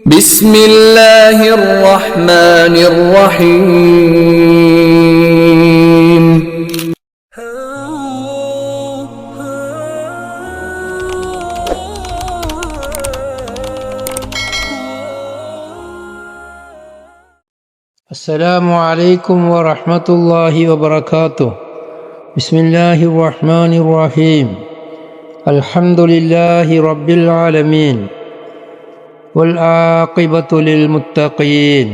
بسم الله الرحمن الرحيم السلام عليكم ورحمة الله وبركاته. بسم الله الرحمن الرحيم. الحمد لله رب العالمين والعاقبة للمتقين.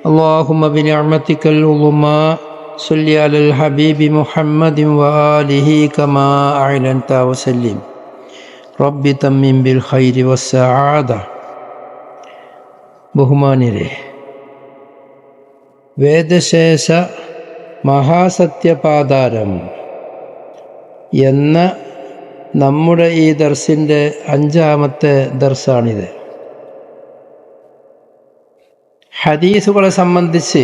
اللهم بنعمتك العظمى صل على الحبيب محمد وآله كما أعلنت وسلم. رب تمم بالخير والسعادة. ബഹുമാന്യരെ, വേദശേഷ മഹാസത്യപാതാരം എന്ന നമ്മുടെ ഈ ദർസിൻ്റെ 5-ാമത്തെ ദർസാണിത്. ഹദീസുകളെ സംബന്ധിച്ച്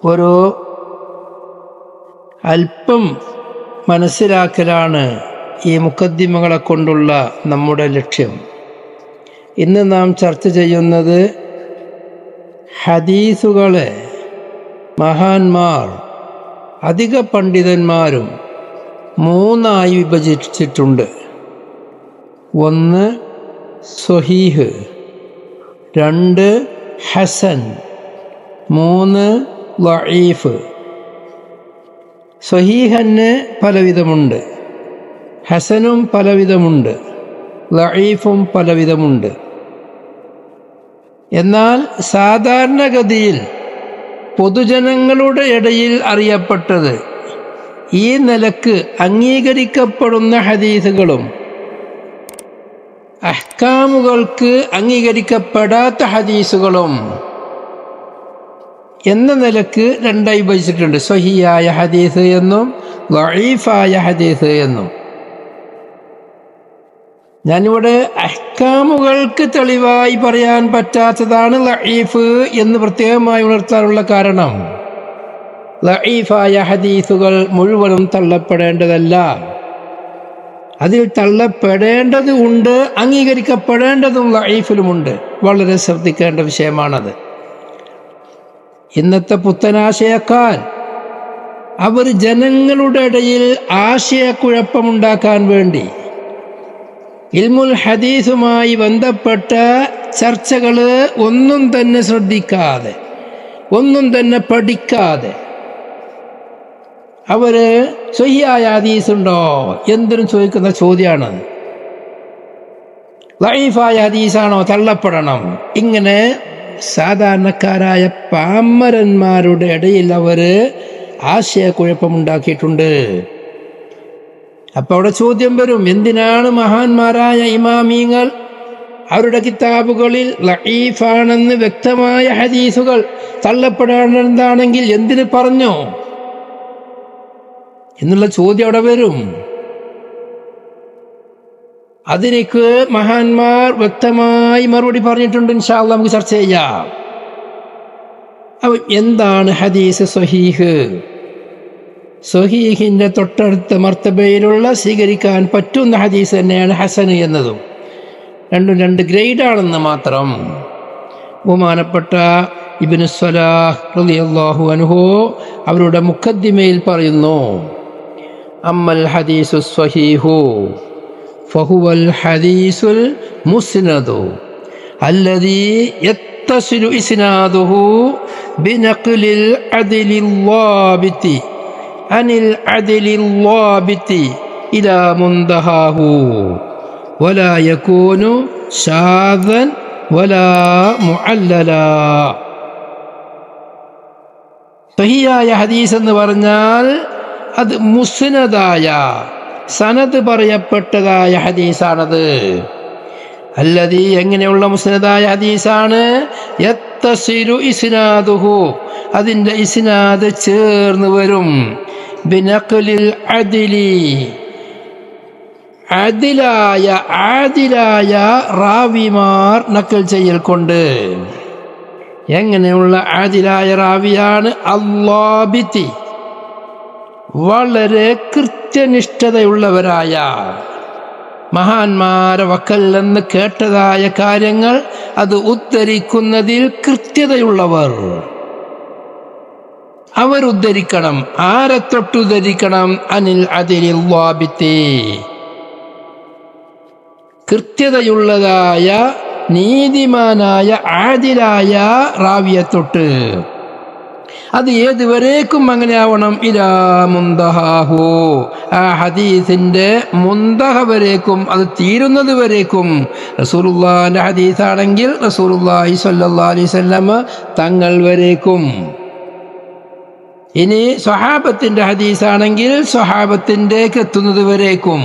ഒരു അല്പം മനസ്സിലാക്കലാണ് ഈ മുഖദ്ദിമകളെ കൊണ്ടുള്ള നമ്മുടെ ലക്ഷ്യം. ഇന്ന് നാം ചർച്ച ചെയ്യുന്നത് ഹദീസുകളെ മഹാന്മാർ, അധിക പണ്ഡിതന്മാരും 3 വിഭജിച്ചിട്ടുണ്ട്. 1 സ്വഹീഹ്, 2 ഹസൻ, 3 ലഈഫ്. സ്വഹീഹന് പലവിധമുണ്ട്, ഹസനും പലവിധമുണ്ട്, ലഈഫും പലവിധമുണ്ട്. എന്നാൽ സാധാരണഗതിയിൽ പൊതുജനങ്ങളുടെ ഇടയിൽ അറിയപ്പെട്ടത് ഈ നിലക്ക് അംഗീകരിക്കപ്പെടുന്ന ഹദീസുകളും അഹ്കാമുകൾക്ക് അംഗീകരിക്കപ്പെടാത്ത ഹദീസുകളും എന്ന നിലക്ക് 2 വിഭജിച്ചിട്ടുണ്ട്. സ്വഹീഹായ ഹദീസ് എന്നും ലഈഫായ ഹദീസ് എന്നും. ഞാനിവിടെ അഹ്കാമുകൾക്ക് തെളിവായി പറയാൻ പറ്റാത്തതാണ് ലഈഫ് എന്ന് പ്രത്യേകമായി ഉണർത്താനുള്ള കാരണം, ലഈഫായ ഹദീസുകൾ മുഴുവനും തള്ളപ്പെടേണ്ടതല്ല. അതിൽ തള്ളപ്പെടേണ്ടത് ഉണ്ട്, അംഗീകരിക്കപ്പെടേണ്ടതും ലഈഫിലുമുണ്ട്. വളരെ ശ്രദ്ധിക്കേണ്ട വിഷയമാണത്. ഇന്നത്തെ പുത്തനാശയക്കാർ അവർ ജനങ്ങളുടെ ഇടയിൽ ആശയക്കുഴപ്പമുണ്ടാക്കാൻ വേണ്ടി ഇൽമുൽ ഹദീസുമായി ബന്ധപ്പെട്ട ചർച്ചകൾ ഒന്നും തന്നെ ശ്രദ്ധിക്കാതെ, ഒന്നും തന്നെ പഠിക്കാതെ അവര് സ്വഹീഹായ ഹദീസ് ഉണ്ടോ എന്തിനും ചോദിക്കുന്ന ചോദ്യമാണ്. ലഈഫായ ഹദീസാണോ തള്ളപ്പെടണം? ഇങ്ങനെ സാധാരണക്കാരായ പാമരന്മാരുടെ ഇടയിൽ അവര് ആശയക്കുഴപ്പമുണ്ടാക്കിയിട്ടുണ്ട്. അപ്പൊ അവിടെ ചോദ്യം വരും, എന്തിനാണ് മഹാന്മാരായ ഇമാമീങ്ങൾ അവരുടെ കിതാബുകളിൽ ലഈഫാണെന്ന് വ്യക്തമായ ഹദീസുകൾ തള്ളപ്പെടേണ്ടതാണെങ്കിൽ എന്തിന് പറഞ്ഞു എന്നുള്ള ചോദ്യം അവിടെ വരും. അതിനേക്ക് മഹാന്മാർ വ്യക്തമായി മറുപടി പറഞ്ഞിട്ടുണ്ട്. ഇൻഷാ അല്ലാഹ് നമുക്ക് ചർച്ച ചെയ്യാം. അപ്പൊ എന്താണ് ഹദീസ് സ്വഹീഹ്? സ്വഹീഹിന്റെ തൊട്ടടുത്ത മർത്തബയിലുള്ള സ്വീകരിക്കാൻ പറ്റുന്ന ഹദീസ് തന്നെയാണ് ഹസൻ എന്നതും. രണ്ടും 2 ഗ്രേഡാണെന്ന് മാത്രം. ബഹുമാനപ്പെട്ട ഇബ്നു സ്വലാഹ് റളിയല്ലാഹു അൻഹു അവരുടെ മുഖദ്ദിമയിൽ പറയുന്നു, അമ്മൽ ഹദീസു സ്വഹീഹു ഫഹുവൽ ഹദീസുൽ മുസ്നദു അല്ലദീ യത്തസിലു ഇസ്നാദുഹു ബിനഖ്ലിൽ അദ്ലിൽ ളാബിതി അനിൽ അദ്ലിൽ ളാബിതി ഇലാ മുൻതഹാഹു വലാ യകൂനു ശാദൻ വലാ മുഅല്ലലാ. സ്വഹീഹായ ഹദീസ് എന്ന് പറഞ്ഞാൽ അത് മുസ്നദായ, സനദ് പറയപ്പെട്ടതായ ഹദീസാണത്. അല്ലദീ, എങ്ങനെയുള്ള മുസ്നദായ ഹദീസാണ്? യത്തസിലു ഇസ്നാദുഹു, അതിൻ്റെ ഇസ്നാദ് ചേർന്ന് വരും. ബിനഖ്ലിൽ അദ്ലി, ആദിലായ റാവിമാർ നക്കൽ ചെയ്യൽ കൊണ്ട്. എങ്ങനെയുള്ള ആദിലായ റാവിയാണ്? അല്ലാബിതി, വളരെ കൃത്യനിഷ്ഠതയുള്ളവരായ, മഹാന്മാരെ വക്കൽ നിന്ന് കേട്ടതായ കാര്യങ്ങൾ അത് ഉദ്ധരിക്കുന്നതിൽ കൃത്യതയുള്ളവർ അവരുദ്ധരിക്കണം. ആരെ തൊട്ടുദ്ധരിക്കണം? അനിൽ അദിലിൽ വാബിത്തി, കൃത്യതയുള്ളതായ നീതിമാനായ ആദിലായ റാവിയെ തൊട്ട്. അത് ഏതുവരേക്കും അങ്ങനെ ആവണം? ഇലാ മുന്തഹാഹു, ആ ഹദീസിന്റെ മുന്തഹ വരേക്കും, അത് തീരുന്നത് വരേക്കും. റസൂലുള്ളാഹിന്റെ ഹദീസാണെങ്കിൽ റസൂലുള്ളാഹി സ്വല്ലല്ലാഹു അലൈഹി വസല്ലം തങ്ങൾ വരേക്കും. ഇനി സ്വഹാബത്തിന്റെ ഹദീസാണെങ്കിൽ സ്വഹാബത്തിൻ്റെക്ക് എത്തുന്നത് വരേക്കും.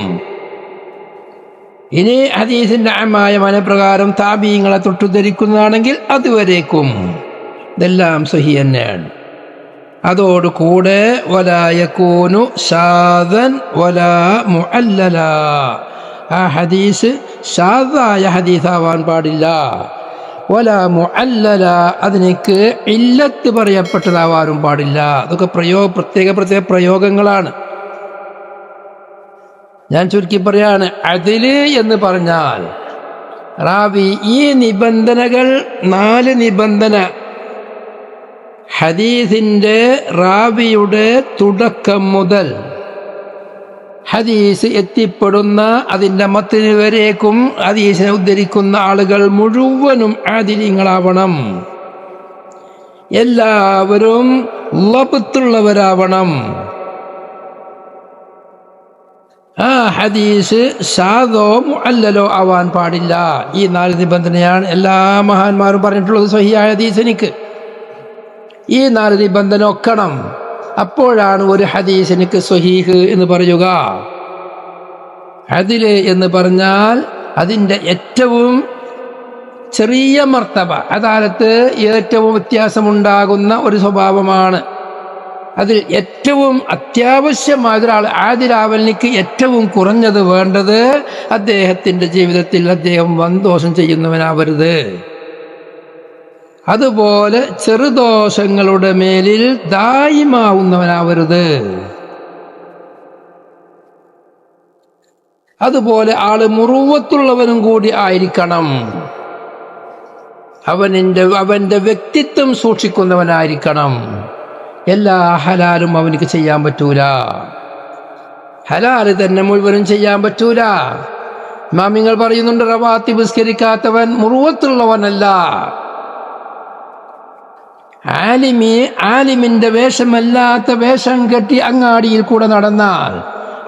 ഇനി ഹദീസിന്റെ അമായ മനപ്രകാരം താബീങ്ങളെ തൊട്ടുദ്ധരിക്കുന്നതാണെങ്കിൽ അതുവരേക്കും. ഇതെല്ലാം സഹീഹ് തന്നെയാണ്. അതോടുകൂടെ വലാ യകൂനു ശാദൻ വലാ മുഅല്ലല, ആ ഹദീസ് ഷാദായ ഹദീസാവാൻ പാടില്ല. വലാ മുഅല്ലല, അതിനേക്ക് ഇല്ലത്ത് പറയപ്പെട്ടതാവാനും പാടില്ല. അതൊക്കെ പ്രത്യേക പ്രയോഗങ്ങളാണ്. ഞാൻ ചുരുക്കി പറയാണ്, അദില് എന്ന് പറഞ്ഞാൽ റാവി ഈ നിബന്ധനകൾ, 4 നിബന്ധന ഹദീസിന്റെ റാവിയുടെ തുടക്കം മുതൽ ഹദീസ് എത്തിപ്പെടുന്ന അതിൻ്റെ മത്തിന് വരേക്കും ഹദീസിനെ ഉദ്ധരിക്കുന്ന ആളുകൾ മുഴുവനും ആദിലിങ്ങളാവണം. എല്ലാവരും ലബ്ത്തുള്ളവരാവണം. ആ ഹദീസ് ഷാദോ മുഅല്ലലോ ആവാൻ പാടില്ല. ഈ 4 നിബന്ധനയാണ് എല്ലാ മഹാന്മാരും പറഞ്ഞിട്ടുള്ളത്. സ്വഹീഹായ ഹദീസ് എനിക്ക് ഈ 4 നിബന്ധന ഒക്കണം. അപ്പോഴാണ് ഒരു ഹദീസിനിക്ക് സ്വഹീഹ് എന്ന് പറയുക. അദില് എന്ന് പറഞ്ഞാൽ അതിൻ്റെ ഏറ്റവും ചെറിയ മർത്തബ, അദാലത്ത് ഏറ്റവും വ്യത്യാസമുണ്ടാകുന്ന ഒരു സ്വഭാവമാണ്. അതിൽ ഏറ്റവും അത്യാവശ്യമായ ഒരാൾ ആദിലാവലിക്ക് ഏറ്റവും കുറഞ്ഞത് വേണ്ടത് അദ്ദേഹത്തിൻ്റെ ജീവിതത്തിൽ അദ്ദേഹം വൻദോഷം ചെയ്യുന്നവനാവരുത്. അതുപോലെ ചെറുദോഷങ്ങളുടെ മേലിൽ ദായിമാവുന്നവനാവരുത്. അതുപോലെ ആള് മുറുവത്തുള്ളവനും കൂടി ആയിരിക്കണം. അവന്റെ വ്യക്തിത്വം സൂക്ഷിക്കുന്നവനായിരിക്കണം. എല്ലാ ഹലാലും അവനിക്ക് ചെയ്യാൻ പറ്റൂല. ഹലാല് തന്നെ മുഴുവനും ചെയ്യാൻ പറ്റൂല. ഇമാമിങ്ങൾ പറയുന്നുണ്ട്, റവാത്തിബ് നിസ്കരിക്കാത്തവൻ മുറുവത്തുള്ളവനല്ല. ആലിമിന്റെ വേഷമല്ലാത്ത വേഷം കെട്ടി അങ്ങാടിയിൽ കൂടെ നടന്നാൽ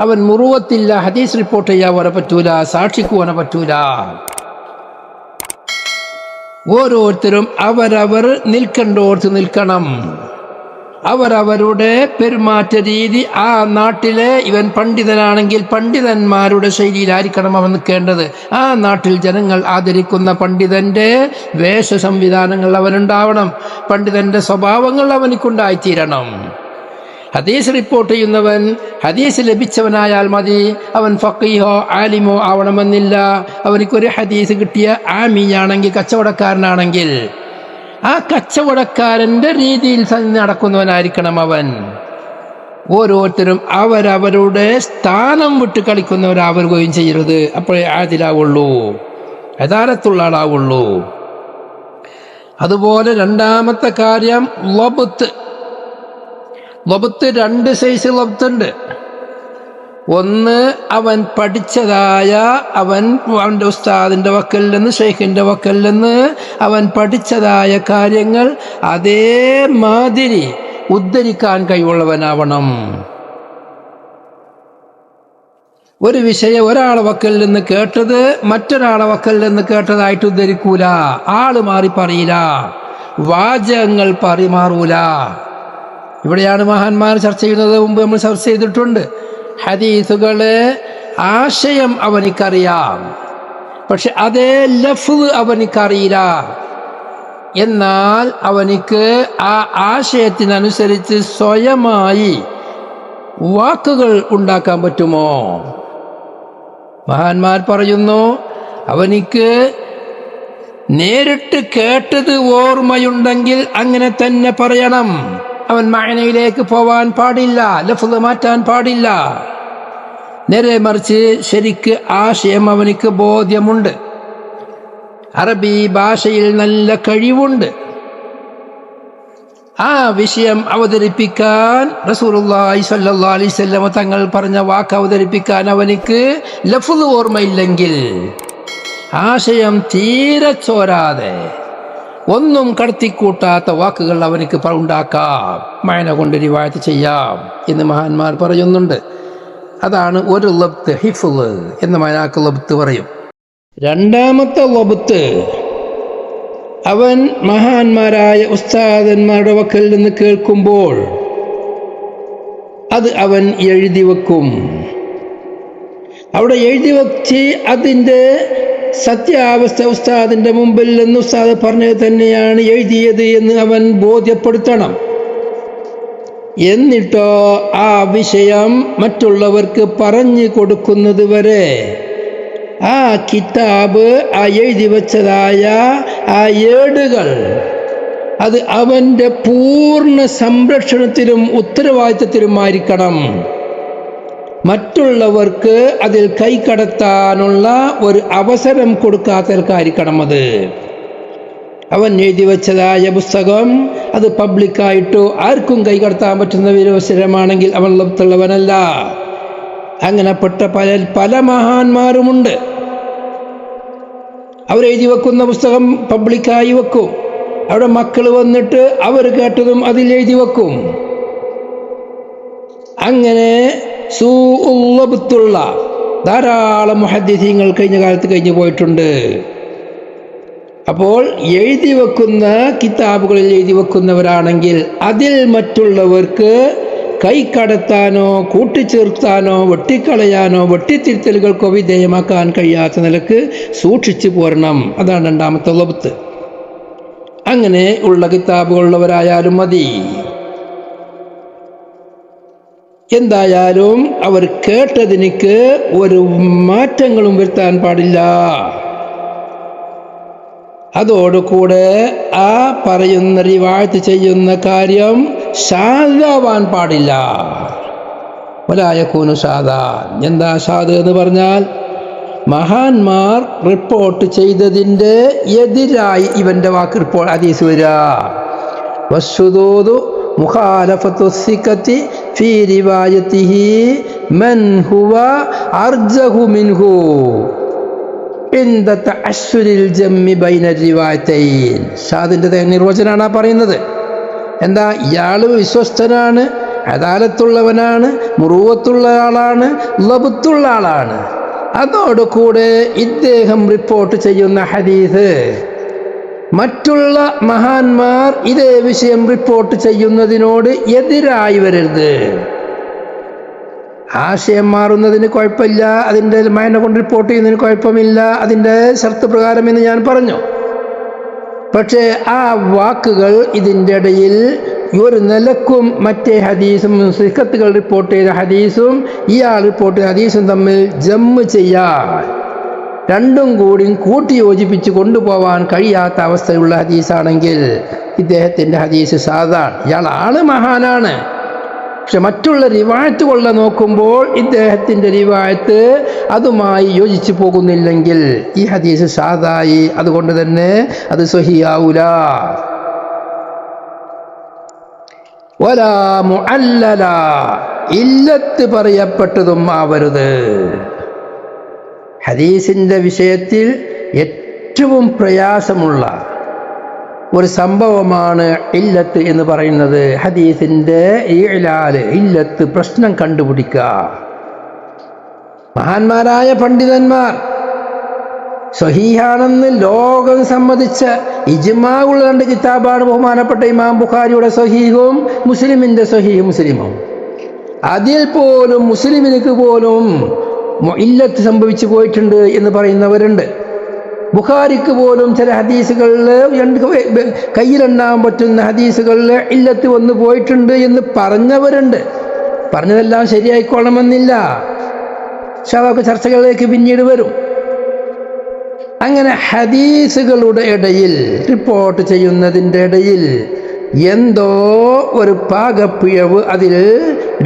അവൻ മുറുവത്തില്ല. ഹദീസ് റിപ്പോർട്ട് ചെയ്യാൻ പറ്റൂല, സാക്ഷിക്കുവാൻ പറ്റൂല. ഓരോരുത്തരും അവരവർ നിൽക്കേണ്ടോർത്ത് നിൽക്കണം. അവരവരുടെ പെരുമാറ്റ രീതി, ആ നാട്ടിലെ ഇവൻ പണ്ഡിതനാണെങ്കിൽ പണ്ഡിതന്മാരുടെ ശൈലിയിലായിരിക്കണം അവൻ നിൽക്കേണ്ടത്. ആ നാട്ടിൽ ജനങ്ങൾ ആദരിക്കുന്ന പണ്ഡിതന്റെ വേഷ സംവിധാനങ്ങൾ അവനുണ്ടാവണം. പണ്ഡിതന്റെ സ്വഭാവങ്ങൾ അവനിക്കുണ്ടായിത്തീരണം. ഹദീസ് റിപ്പോർട്ട് ചെയ്യുന്നവൻ ഹദീസ് ലഭിച്ചവനായാൽ മതി. അവൻ ഫഖീഹോ ആലിമോ ആവണമെന്നില്ല. അവനിക്കൊരു ഹദീസ് കിട്ടിയ ആമിയാണെങ്കിൽ, കച്ചവടക്കാരനാണെങ്കിൽ ആ കച്ചവടക്കാരന്റെ രീതിയിൽ നടക്കുന്നവനായിരിക്കണം അവൻ. ഓരോരുത്തരും അവരവരുടെ സ്ഥാനം വിട്ട് കളിക്കുന്നവരാവുകയും ചെയ്യരുത്. അപ്പോഴേ ആദിലാവുള്ളൂ, യഥാർത്ഥത്തുള്ള ആളാവുള്ളൂ. അതുപോലെ രണ്ടാമത്തെ കാര്യം ലബ്ത്ത്. 2 സൈസ് ലബ്ത്തുണ്ട്. ഒന്ന്, അവൻ പഠിച്ചതായ അവൻ്റെ ഉസ്താദിന്റെ വക്കൽ നിന്ന്, ഷെയ്ഖിന്റെ വക്കൽ നിന്ന് അവൻ പഠിച്ചതായ കാര്യങ്ങൾ അതേമാതിരി ഉദ്ധരിക്കാൻ കഴിവുള്ളവനാവണം. ഒരു വിഷയം ഒരാളെ വക്കൽ നിന്ന് കേട്ടത് മറ്റൊരാളെ വക്കൽ നിന്ന് കേട്ടതായിട്ട് ഉദ്ധരിക്കൂല. ആള് മാറി പറയില്ല, വാചകങ്ങൾ മാറൂല. ഇവിടെയാണ് മഹാന്മാർ ചർച്ച ചെയ്യുന്നത്. മുമ്പ് നമ്മൾ ചർച്ച ചെയ്തിട്ടുണ്ട്. ഹദീസുകളെ ആശയം അവനിക്കറിയാം, പക്ഷെ അതേ ലഫ്ള് അവനിക്കറിയില്ല. എന്നാൽ അവനിക്ക് ആ ആശയത്തിനനുസരിച്ച് സ്വയമായി വാക്കുകൾ ഉണ്ടാക്കാൻ പറ്റുമോ? മഹാന്മാർ പറയുന്നു, അവനിക്ക് നേരിട്ട് കേട്ടത് ഓർമ്മയുണ്ടെങ്കിൽ അങ്ങനെ തന്നെ പറയണം. അവൻ മഅനയിലേക്ക് പോവാൻ പാടില്ല, ലഫ്ള് മാറ്റാൻ പാടില്ല. നേരെ മറിച്ച് ശരിക്ക് ആശയം അവനിക്ക് ബോധ്യമുണ്ട്, അറബി ഭാഷയിൽ നല്ല കഴിവുണ്ട്. ആ വിഷയം അവതരിപ്പിക്കാൻ റസൂലുള്ളാഹി സ്വല്ലല്ലാഹു അലൈഹി വസല്ലം തങ്ങൾ പറഞ്ഞ വാക്ക് അവതരിപ്പിക്കാൻ അവനിക്ക് ലഫ്ള് ഓർമ്മയില്ലെങ്കിൽ ആശയം തീരെ ചോരാതെ ഒന്നും കടത്തിക്കൂട്ടാത്ത വാക്കുകൾ അവനിക്ക് ഉണ്ടാക്കാം, മഅന കൊണ്ട് റിവായത്ത് ചെയ്യാം എന്ന് മഹാന്മാർ പറയുന്നുണ്ട്. അതാണ് ഒരു ലബ്ത്ത്, ഹിഫ്ള് എന്ന മഅനാക്ക് ലബ്ത്ത് പറയും. രണ്ടാമത്തെ ലബ്ത്ത്, അവൻ മഹാന്മാരായ ഉസ്താദന്മാരുടെ വക്കൽ നിന്ന് കേൾക്കുമ്പോൾ അത് അവൻ എഴുതി വെക്കും. അവിടെ എഴുതി വെച്ച് അതിൻ്റെ സത്യാവസ്ഥ ഉസ്താദിന്റെ മുമ്പിൽ നിന്ന് ഉസ്താദ് പറഞ്ഞത് തന്നെയാണ് എഴുതിയത് എന്ന് അവൻ ബോധ്യപ്പെടുത്തണം. എന്നിട്ടോ ആ വിഷയം മറ്റുള്ളവർക്ക് പറഞ്ഞു കൊടുക്കുന്നത് വരെ ആ കിതാബ്, ആ എഴുതി വച്ചതായ ആ ഏടുകൾ അത് അവൻ്റെ പൂർണ്ണ സംരക്ഷണത്തിലും ഉത്തരവാദിത്തത്തിലുമായിരിക്കണം. മറ്റുള്ളവർക്ക് അതിൽ കൈകടത്താനുള്ള ഒരു അവസരം കൊടുക്കാത്തവർക്കായിരിക്കണം അത്. അവൻ എഴുതി വച്ചതായ പുസ്തകം അത് പബ്ലിക്കായിട്ടോ ആർക്കും കൈകടത്താൻ പറ്റുന്ന വിവരമാണെങ്കിൽ അവൻ ലബ്ത്തുള്ളവനല്ല. അങ്ങനെപ്പെട്ട പല മഹാന്മാരുമുണ്ട്. അവരെഴുതി വെക്കുന്ന പുസ്തകം പബ്ലിക്കായി വെക്കും. അവിടെ മക്കൾ വന്നിട്ട് അവർ കേട്ടതും അതിൽ എഴുതി വെക്കും. അങ്ങനെ സൂഉള്ളബ്ത്തുള്ള ധാരാളം മുഹദ്ദിസീങ്ങൾ കഴിഞ്ഞ കാലത്ത് കഴിഞ്ഞു പോയിട്ടുണ്ട്. അപ്പോൾ എഴുതി വെക്കുന്ന കിതാബുകളിൽ എഴുതി വെക്കുന്നവരാണെങ്കിൽ അതിൽ മറ്റുള്ളവർക്ക് കൈകടത്താനോ കൂട്ടിച്ചേർത്താനോ വെട്ടിക്കളയാനോ വെട്ടിത്തിരുത്തലുകൾക്കോ വിധേയമാക്കാൻ കഴിയാത്ത നിലക്ക് സൂക്ഷിച്ചു പോരണം. അതാണ് രണ്ടാമത്തെ ലബ്ത്ത്. അങ്ങനെ ഉള്ള കിതാബുകളുള്ളവരായാലും മതി. എന്തായാലും അവർ കേട്ടതിനിക്ക് ഒരു മാറ്റങ്ങളും വരുത്താൻ പാടില്ല. അതോടുകൂടെ ആ പറയുന്ന റിവായത്ത് ചെയ്യുന്ന കാര്യം ഷാദാവാൻ പാടില്ല. വലായകൂനു ഷാദാ. എന്താ ഷാദ് എന്ന് പറഞ്ഞാൽ മഹാന്മാർ റിപ്പോർട്ട് ചെയ്തതിൻ്റെ എതിരായി ഇവന്റെ വാക്ക് റിപ്പോർട്ട് ഹദീസ് വരിക. വസ്സുദൂദു മുഖാലഫത്തു സിഖത്തി ഫീ റിവായത്തിഹി മൻ ഹുവ അർജഹു മിൻഹു ഇന്ദ തഅശ്ശുരിൽ ജമ്മി ബൈന റിവായത്തൈൻ. ഷാദിന്റെ നിർവചനമാണ് പറയുന്നത്. എന്താ, ഇയാള് വിശ്വസ്തനാണ്, അദാലത്തുള്ളവനാണ്, മുറുവത്തുള്ള ആളാണ്, ലബ്ത്തുള്ള ആളാണ്. അതോടുകൂടെ ഇദ്ദേഹം റിപ്പോർട്ട് ചെയ്യുന്ന ഹദീസ് മറ്റുള്ള മഹാന്മാർ ഇതേ വിഷയം റിപ്പോർട്ട് ചെയ്യുന്നതിനോട് എതിരായി വരരുത്. ആശയം മാറുന്നതിന് കുഴപ്പമില്ല, അതിൻ്റെ മഅന കൊണ്ട് റിപ്പോർട്ട് ചെയ്യുന്നതിന് കുഴപ്പമില്ല, അതിൻ്റെ ഷർത്ത് പ്രകാരം എന്ന് ഞാൻ പറഞ്ഞു. പക്ഷേ ആ വാക്കുകൾ ഇതിൻ്റെ ഇടയിൽ ഒരു നിലക്കും മറ്റേ ഹദീസും സിഖത്തുകൾ റിപ്പോർട്ട് ചെയ്ത ഹദീസും ഇയാൾ റിപ്പോർട്ട് ചെയ്ത ഹദീസും തമ്മിൽ ജമ്മ് ചെയ്യാൻ, രണ്ടും കൂടി കൂട്ടി യോജിപ്പിച്ച് കൊണ്ടുപോകാൻ കഴിയാത്ത അവസ്ഥയുള്ള ഹദീസാണെങ്കിൽ ഇദ്ദേഹത്തിൻ്റെ ഹദീസ് സാധാണ്. ഇയാൾ ആള് മഹാനാണ്, പക്ഷെ മറ്റുള്ള റിവായത്ത് കൊള്ള നോക്കുമ്പോൾ ഇദ്ദേഹത്തിൻ്റെ റിവായത്ത് അതുമായി യോജിച്ചു പോകുന്നില്ലെങ്കിൽ ഈ ഹദീസ് സാധായി. അതുകൊണ്ട് തന്നെ അത് സ്വഹിയാവൂല. വലാ മുഅല്ലല, ഇല്ലത്ത് പറയപ്പെട്ടതും ആവരുത്. ഹദീസിൻ്റെ വിഷയത്തിൽ ഏറ്റവും പ്രയാസമുള്ള ഒരു സംഭവമാണ് ഇല്ലത്ത് എന്ന് പറയുന്നത്. ഹദീസിൻ്റെ ഇഅ്ലാല്, ഇല്ലത്ത്, പ്രശ്നം കണ്ടുപിടിക്കുക. മഹാന്മാരായ പണ്ഡിതന്മാർ സ്വഹീഹാണെന്ന് ലോകം സമ്മതിച്ച ഇജ്മാ ഉള്ള രണ്ട് കിതാബാണ് ബഹുമാനപ്പെട്ട ഇമാം ബുഖാരിയുടെ സ്വഹീഹും മുസ്ലിമിൻ്റെ സ്വഹീഹ് മുസ്ലിമും. അതിൽ പോലും മുസ്ലിമിനക്ക് പോലും ഇല്ലത്ത് സംഭവിച്ചു പോയിട്ടുണ്ട് എന്ന് പറയുന്നവരുണ്ട്. ബുഖാരിക്ക് പോലും ചില ഹദീസുകളിൽ കയ്യിലെണ്ണാൻ പറ്റുന്ന ഹദീസുകളിൽ ഇല്ലത്ത് വന്നു പോയിട്ടുണ്ട് എന്ന് പറഞ്ഞവരുണ്ട്. പറഞ്ഞതെല്ലാം ശരിയായിക്കൊള്ളണമെന്നില്ല. പക്ഷെ അതൊക്കെ ചർച്ചകളിലേക്ക് പിന്നീട് വരും. അങ്ങനെ ഹദീസുകളുടെ ഇടയിൽ റിപ്പോർട്ട് ചെയ്യുന്നതിൻ്റെ ഇടയിൽ എന്തോ ഒരു പാകപ്പിഴവ് അതിൽ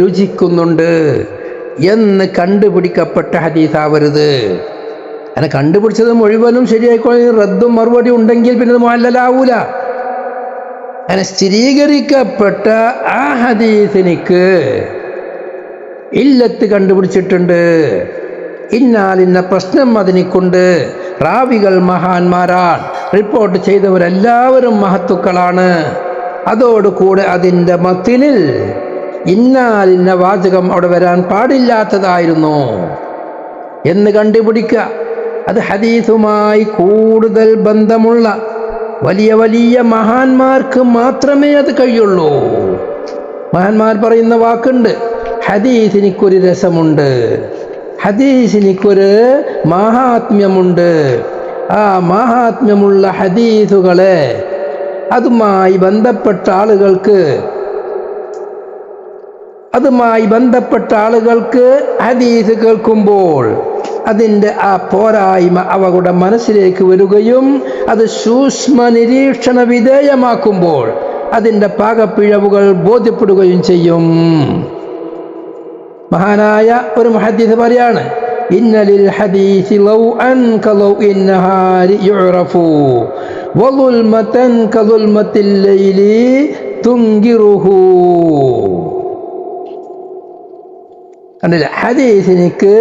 രുചിക്കുന്നുണ്ട്. എന്ന് കണ്ടുപിടിക്കപ്പെട്ട ഹദീസാവരുത്. അങ്ങനെ കണ്ടുപിടിച്ചത് മുഴുവനും ശരിയായിക്കോളെ റദ്ദും മറുപടി ഉണ്ടെങ്കിൽ പിന്നെ അത് മുഅല്ലലാവൂല. അങ്ങനെ സ്ഥിരീകരിക്കപ്പെട്ട ആ ഹദീസിനിക്ക് ഇല്ലത്ത് കണ്ടുപിടിച്ചിട്ടുണ്ട്, ഇന്നാലിന്ന പ്രശ്നം അതിനിക്കുണ്ട്, റാവികൾ മഹാന്മാരാണ്, റിപ്പോർട്ട് ചെയ്തവരെല്ലാവരും മഹത്തുക്കളാണ്, അതോടുകൂടെ അതിൻ്റെ മത്തിനിൽ ഇന്നാലിന്ന വാചകം അവിടെ വരാൻ പാടില്ലാത്തതായിരുന്നു എന്ന് കണ്ടുപിടിക്കുക. അത് ഹദീസുമായി കൂടുതൽ ബന്ധമുള്ള വലിയ വലിയ മഹാന്മാർക്ക് മാത്രമേ അത് കഴിയുള്ളൂ. മഹാന്മാർ പറയുന്ന വാക്കുണ്ട്, ഹദീസിനിക്കൊരു രസമുണ്ട്, ഹദീസിനിക്കൊരു മഹാത്മ്യമുണ്ട്. ആ മഹാത്മ്യമുള്ള ഹദീസുകളെ അതുമായി ബന്ധപ്പെട്ട ആളുകൾക്ക് ഹദീസ് കേൾക്കുമ്പോൾ അതിൻ്റെ ആ പോരായ്മ അവരുടെ മനസ്സിലേക്ക് വരികയും അത് സൂക്ഷ്മ നിരീക്ഷണ വിധേയമാക്കുമ്പോൾ അതിൻ്റെ പാകപ്പിഴവുകൾ ബോധ്യപ്പെടുകയും ചെയ്യും. മഹാനായ ഒരു മുഹദ്ദിസ് പറയാണ്, ഇന്നലിൽ ഹദീസി ലൗഅൻ കലൗഇൻ നഹാരി യുറഫു വളുൽമതൻ കളുൽമത്തിൽ ലൈലി തുൻകിറുഹു. കണ്ടില്ല, ഹദീസിനിക്ക്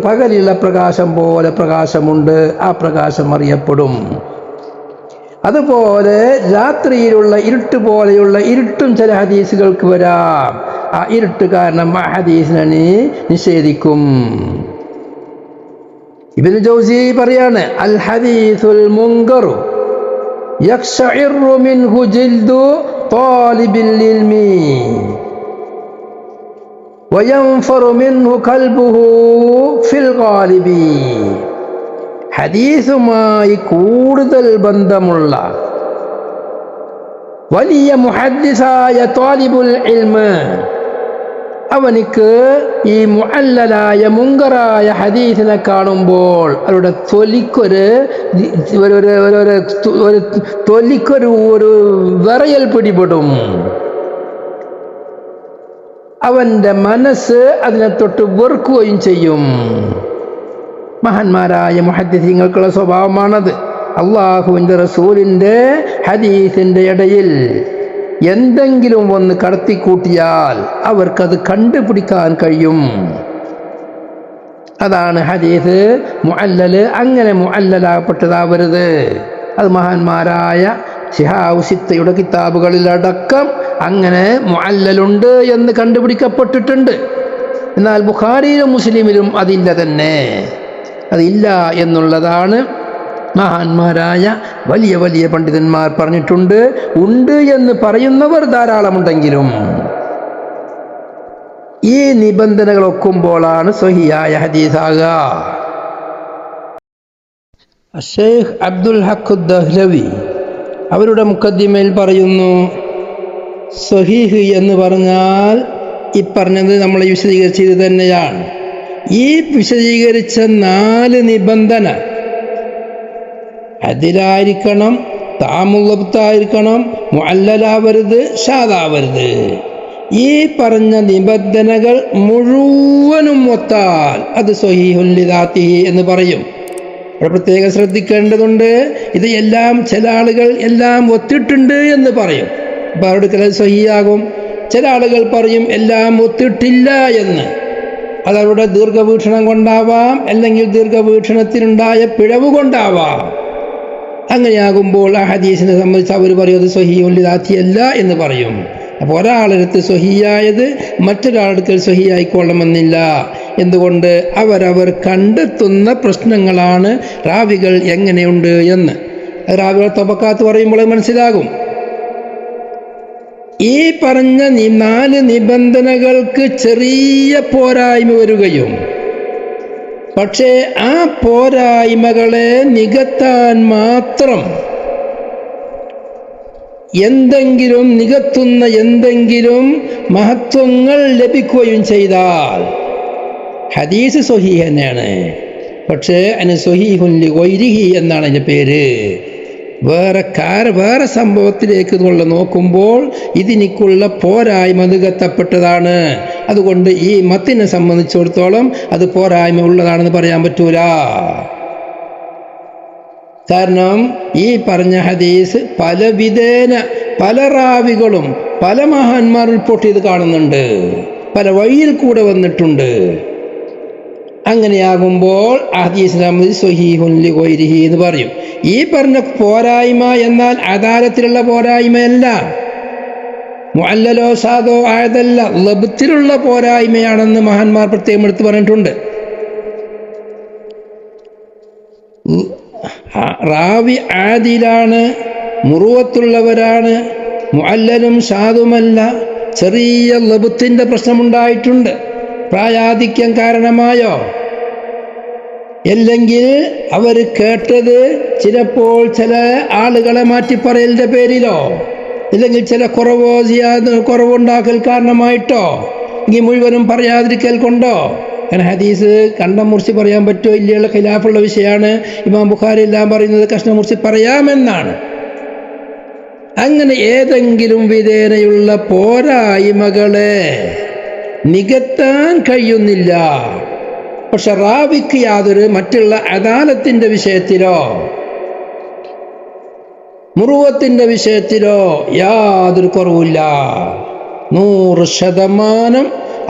പകലുള്ള പ്രകാശം പോലെ പ്രകാശമുണ്ട്, ആ പ്രകാശം അറിയപ്പെടും. അതുപോലെ രാത്രിയിലുള്ള ഇരുട്ട് പോലെയുള്ള ഇരുട്ടും ചില ഹദീസുകൾക്ക് വരാം. ആ ഇരുട്ട് കാരണം ആ ഹദീസിനെ നിഷേധിക്കും. ഇബ്നു ജൗസി പറയാണ്, അൽ ഹദീസുൽ മുൻകറു യഖ്ശഇറു മിൻഹു ജിൽദു ത്വാലിബിൽ ഇൽമി വയൻഫറു മിൻഹു ഖൽബുഹു ഫിൽ ഗാലിബി. ഹദീസുമായി കൂടുതൽ ബന്ധമുള്ള വലിയ മുഹദ്ദിസായ ത്വാലിബുൽ ഇൽമ് അവനിക്ക് ഈ മുഅല്ലലായ മുങ്കറായ ഹദീസിനെ കാണുമ്പോൾ അവരുടെ തൊലിക്കൊരു വിറയൽ പിടിപെടും. അവൻ്റെ മനസ്സ് അതിനെ തൊട്ട് വെറുക്കുകയും ചെയ്യും. മഹാന്മാരായ മുഹദ്ദിസീങ്ങൾക്കുള്ള സ്വഭാവമാണത്. അള്ളാഹുവിൻ്റെ റസൂലിൻ്റെ ഹദീസിൻ്റെ ഇടയിൽ എന്തെങ്കിലും ഒന്ന് കടത്തിക്കൂട്ടിയാൽ അവർക്കത് കണ്ടുപിടിക്കാൻ കഴിയും. അതാണ് ഹദീസ് മുഅല്ലല്. അങ്ങനെ മുഅല്ലലാകപ്പെട്ടതാവരുത്. അത് മഹാന്മാരായ ശിഹാബ് സിത്തയുടെ കിതാബുകളിലടക്കം അങ്ങനെ മുഅല്ലലുണ്ട് എന്ന് കണ്ടുപിടിക്കപ്പെട്ടിട്ടുണ്ട്. എന്നാൽ ബുഖാരിയിലും മുസ്ലിമിലും അതില്ല തന്നെ, അതില്ല എന്നുള്ളതാണ് മഹാന്മാരായ വലിയ വലിയ പണ്ഡിതന്മാർ പറഞ്ഞിട്ടുണ്ട്. ഉണ്ട് എന്ന് പറയുന്നവർ ധാരാളമുണ്ടെങ്കിലും ഈ നിബന്ധനകൾ ഒക്കുമ്പോഴാണ് സ്വഹിയായ ഹദീസാകുക. ശൈഖ് അബ്ദുൽ ഹഖ് ദഹ്ലവി അവരുടെ മുഖദ്ദിമയിൽ പറയുന്നു, സ്വഹീഹ് എന്ന് പറഞ്ഞാൽ ഈ പറഞ്ഞത് നമ്മൾ വിശദീകരിച്ചത് തന്നെയാണ്. ഈ വിശദീകരിച്ച 4 നിബന്ധന അതിലായിരിക്കണം, താമുള്ളത്തായിരിക്കണം, മുഅല്ലലാവരുത്, ഷാദാവരുത്. ഈ പറഞ്ഞ നിബന്ധനകൾ മുഴുവനും ഒത്താൽ അത് സ്വഹീഹുൻ ലിദാത്തിഹി എന്ന് പറയും. അവിടെ പ്രത്യേകം ശ്രദ്ധിക്കേണ്ടതുണ്ട്. ഇത് എല്ലാം ചില ആളുകൾ എല്ലാം ഒത്തിട്ടുണ്ട് എന്ന് പറയും, അപ്പോൾ അവരുടെ ചില സ്വഹീഹാകും. ചില ആളുകൾ പറയും എല്ലാം ഒത്തിട്ടില്ല എന്ന്. അതവരുടെ ദീർഘവീക്ഷണം കൊണ്ടാവാം, അല്ലെങ്കിൽ ദീർഘവീക്ഷണത്തിനുണ്ടായ പിഴവ് കൊണ്ടാവാം. അങ്ങനെയാകുമ്പോൾ ആ ഹദീസിനെ സംബന്ധിച്ച് അവർ പറയും അത് സ്വഹീഹുൻ ലിദാത്തിഹി എന്ന് പറയും. അപ്പോൾ ഒരാളെടുത്ത് സ്വഹീയായത് മറ്റൊരാളെടുക്കൽ സ്വഹീയായിക്കൊള്ളണമെന്നില്ല. എന്തുകൊണ്ട്? അവരവർ കണ്ടെത്തുന്ന പ്രശ്നങ്ങളാണ് റാവികൾ എങ്ങനെയുണ്ട് എന്ന്. റാവികൾ തബക്കാത്ത് പറയുമ്പോൾ മനസ്സിലാകും. ഈ പറഞ്ഞ 4 നിബന്ധനകൾക്ക് ചെറിയ പോരായ്മ വരികയും പക്ഷേ ആ പോരായ്മകളെ നികത്താൻ മാത്രം നികത്തുന്ന എന്തെങ്കിലും മഹത്വങ്ങൾ ലഭിക്കുകയും ചെയ്താൽ ഹദീസ് സ്വഹീഹ് തന്നെയാണ്. പക്ഷേ അതിന് സ്വഹീഹുൻ ലിഗൈരിഹി എന്നാണ് അതിൻ്റെ പേര്. വേറെ സംഭവത്തിലേക്ക് നോക്കുമ്പോൾ ഇതിനിക്കുള്ള പോരായ്മ നികത്തപ്പെട്ടതാണ്. അതുകൊണ്ട് ഈ മത്തിനെ സംബന്ധിച്ചിടത്തോളം അത് പോരായ്മ ഉള്ളതാണെന്ന് പറയാൻ പറ്റൂല. കാരണം ഈ പറഞ്ഞ ഹദീസ് പല വിധേന പല റാവികളും പല മഹാന്മാർ റിപ്പോർട്ട് ചെയ്ത് കാണുന്നുണ്ട്, പല വഴിയിൽ കൂടെ വന്നിട്ടുണ്ട്. അങ്ങനെയാകുമ്പോൾ ഹദീസിനെ സ്വഹീഹുൻ ലിഗൈരിഹി എന്ന് പറയും. ഈ പറഞ്ഞ പോരായ്മ എന്നാൽ അദാലത്തിലുള്ള പോരായ്മയല്ല, മുഅല്ലലോ സാദോ ആയതല്ല, ലബ്ത്തിലുള്ള പോരായ്മയാണെന്ന് മഹാന്മാർ പ്രത്യേകം എടുത്ത് പറഞ്ഞിട്ടുണ്ട്. റാവി ആദിലാണ്, മുറുവത്തുള്ളവരാണ്, മുഅല്ലലും സാദുമല്ല, ചെറിയ ലബ്ത്തിന്റെ പ്രശ്നമുണ്ടായിട്ടുണ്ട്, പ്രായാധിക്യം കാരണമായോ, അല്ലെങ്കിൽ അവർ കേട്ടത് ചിലപ്പോൾ ചില ആളുകളെ മാറ്റിപ്പറയലിന്റെ പേരിലോ, അല്ലെങ്കിൽ ചില കുറവുണ്ടാക്കൽ കാരണമായിട്ടോ, ഇനി മുഴുവനും പറയാതിരിക്കൽ കൊണ്ടോ. കാരണം ഹദീസ് കണ്ണം മുറിച്ച് പറയാൻ പറ്റുമോ ഇല്ലയുള്ള ഖിലാഫുള്ള വിഷയമാണ്. ഇമാം ബുഖാരി എല്ലാം പറയുന്നത് കഷ്ണം മുറിച്ച് പറയാമെന്നാണ്. അങ്ങനെ ഏതെങ്കിലും വിധേനയുള്ള പോരായ്മകളെ നികത്താൻ കഴിയുന്നില്ല. പക്ഷെ റാവിക്ക് മറ്റുള്ള അദാലത്തിന്റെ വിഷയത്തിലോ മുറുവത്തിന്റെ വിഷയത്തിലോ യാതൊരു കുറവില്ല. 100%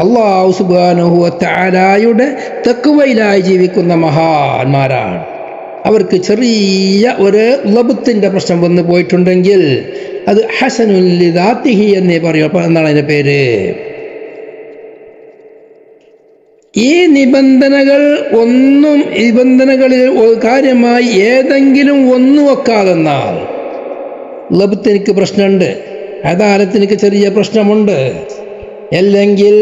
അല്ലാഹു സുബ്ഹാനഹു വ തആലയുടെ തഖ്വയിലായി ജീവിക്കുന്ന മഹാന്മാരാണ്. അവർക്ക് ചെറിയ ഒരു ലബ്ത്തിന്റെ പ്രശ്നം വന്നു പോയിട്ടുണ്ടെങ്കിൽ അത് ഹസനുൽ ലിദാത്തിഹി എന്നേ പറയൂ. അപ്പോൾ എന്താണ് അതിൻ്റെ പേര്? ഈ നിബന്ധനകളിൽ കാര്യമായി ഏതെങ്കിലും ഒന്നു വെക്കാതെന്നാൽ ലബ്ത്തിനിക്ക് പ്രശ്നമുണ്ട്, അദാലത്തിനിക്ക് ചെറിയ പ്രശ്നമുണ്ട്, അല്ലെങ്കിൽ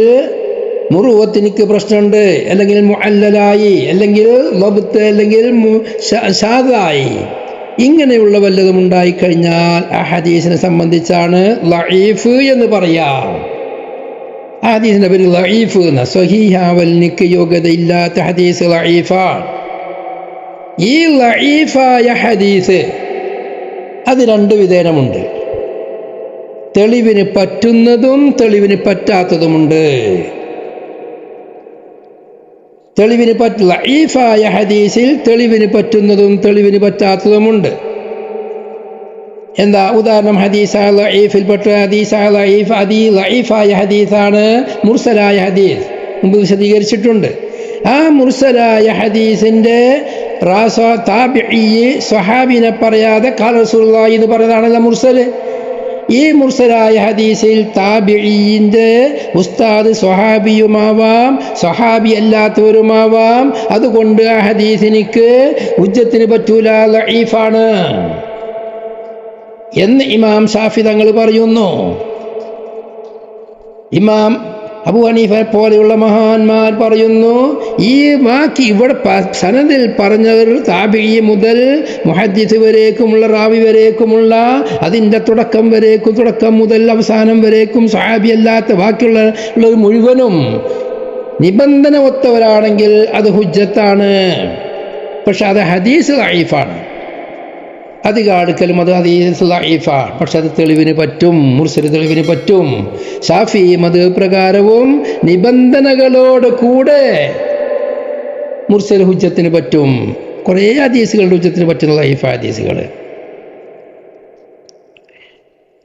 മുറുവത്തിനിക്ക് പ്രശ്നമുണ്ട്, അല്ലെങ്കിൽ മുഅല്ലലായി, അല്ലെങ്കിൽ ലബ്ത്ത്, അല്ലെങ്കിൽ ഷാദായി, ഇങ്ങനെയുള്ള വല്ലതും ഉണ്ടായിക്കഴിഞ്ഞാൽ ആ ഹദീസിനെ സംബന്ധിച്ചാണ് ലഈഫ് എന്ന് പറയാം. ആ ഹദീസിന്റെ പേര് ലഈഫ് എന്ന. സ്വഹീഹാവൽനിക്ക് യോഗ്യതയില്ലാത്ത ഹദീസ് ലഈഫാണ്. ഈ ലഈഫായ ഹദീസ് അത് 2 വിധേനമുണ്ട്. തെളിവിന് പറ്റുന്നതും തെളിവിന് പറ്റാത്തതുമുണ്ട്. ലഈഫായ ഹദീസിൽ തെളിവിന് പറ്റുന്നതും തെളിവിന് പറ്റാത്തതുമുണ്ട്. എന്താ ഉദാഹരണം? ലഈഫിൽപ്പെട്ട ലഈഫായ ഹദീസാണ് മുർസലായ ഹദീസ്. മുമ്പ് വിശദീകരിച്ചിട്ടുണ്ട്. ആ മുർസലായ ഹദീസിന്റെ താബിഈ സ്വഹാബിനെ പറയാതെ ഖാല റസൂലുള്ളാഹി എന്ന് പറയുന്നതാണല്ലോ മുർസൽ. ഈ മുർസലായ ഹദീസിൽ താബിഈന്റെ ഉസ്താദ് സ്വഹാബിയുമാവാം, സ്വഹാബി അല്ലാത്തവരുമാവാം. അതുകൊണ്ട് ആ ഹദീസിനിക്ക് ഹുജ്ജത്തിന് പറ്റൂല, ലഈഫാണ് എന്ന് ഇമാം ഷാഫി തങ്ങൾ പറയുന്നു. ഇമാം അബൂ ഹനീഫ പോലെയുള്ള മഹാന്മാർ പറയുന്നു, ഈ വാക്ക് ഇവിടെ സനദിൽ പറഞ്ഞവർ താബിഈ മുതൽ മുഹദ്ദിസ് വരേക്കുമുള്ള, റാവി വരേക്കുമുള്ള, അതിൻ്റെ തുടക്കം മുതൽ അവസാനം വരേക്കും സ്വഹാബി അല്ലാത്ത ബാക്കിയുള്ള മുഴുവനും നിബന്ധന ഒത്തവരാണെങ്കിൽ അത് ഹുജ്ജത്താണ്. പക്ഷെ അത് ഹദീസ് ലഈഫാണ്. അധികാടുക്കലും അത് ഹദീസ് ലഈഫാണ്. പക്ഷെ അത് തെളിവിന് പറ്റും, മുർസൽ തെളിവിന് പറ്റും. ശാഫി മദ്ഹബ് പ്രകാരവും നിബന്ധനകളോട് കൂടെ മുർസൽ ഹുജ്ജത്തിന് പറ്റും. കുറേ ഹദീസുകളുടെ ഹുജ്ജത്തിന് പറ്റുന്ന ലഈഫ ഹദീസുകൾ.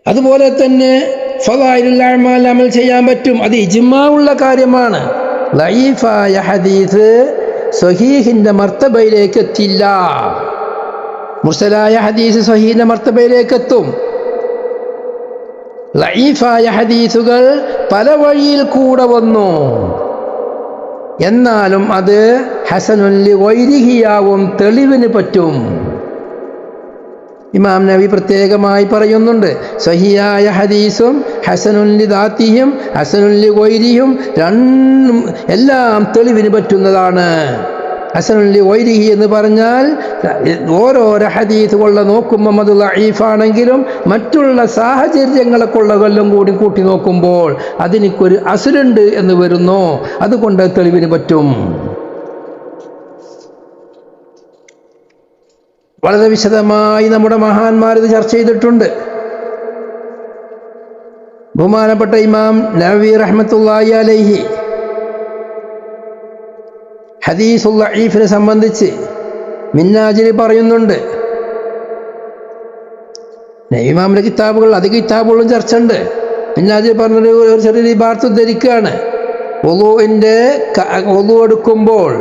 അതുപോലെ തന്നെ ഫളായിലുൽ അഅ്മാൽ അമൽ ചെയ്യാൻ പറ്റും. അത് ഇജ്മാ ഉള്ള കാര്യമാണ്. ലഈഫായ ഹദീസ് സ്വഹീഹിന്റെ മർത്തബയിലേക്ക് എത്തില്ല. മുർസലായ ഹദീസ് സ്വഹീഹിന്റെ മർത്തബയിലേക്ക് എത്തും. ലഈഫായ ഹദീസുകൾ പല വഴിയിൽ കൂടെ വന്നു, എന്നാലും അത് ഹസനുൻ ലിഗൈരിഹിയാവും, തെളിവിന് പറ്റും. ഇമാം നബി പ്രത്യേകമായി പറയുന്നുണ്ട്, സ്വഹീഹായ ഹദീസും ഹസനുൻ ലിദാത്തിഹിയും ഹസനുൻ ലിഗൈരിഹിയും രണ്ടും എല്ലാം തെളിവിന് പറ്റുന്നതാണ്. ഹസനുൻ ലിഗൈരിഹി എന്ന് പറഞ്ഞാൽ ഓരോരോ ഹദീസുകളെ നോക്കുമ്പോൾ അത് ലഈഫാണെങ്കിലും മറ്റുള്ള സാഹചര്യങ്ങളെ കൊള്ളകൊല്ലം കൂടി കൂട്ടി നോക്കുമ്പോൾ അതിനൊരു അസുരുണ്ട് എന്ന് വരുന്നു. അതുകൊണ്ട് തെളിവിന് പറ്റും. വളരെ വിശദമായി നമ്മുടെ മഹാന്മാർ ഇത് ചർച്ച ചെയ്തിട്ടുണ്ട്. ബഹുമാനപ്പെട്ട ഇമാം നവവി റഹ്മത്തുള്ളാഹി അലൈഹി ഹദീസുൽ ദഈഫിനെ സംബന്ധിച്ച് മിന്നാജിൽ പറയുന്നുണ്ട്. ഇമാമിന്റെ കിതാബുകൾ അധിക കിതാബുകളും ചർച്ച ഉണ്ട്. മിന്നാജിൽ പറഞ്ഞൊരു ചെറിയ ഇബാറത്ത് ഉദ്ധരിക്കുകയാണ്. വുളു എടുക്കുമ്പോൾ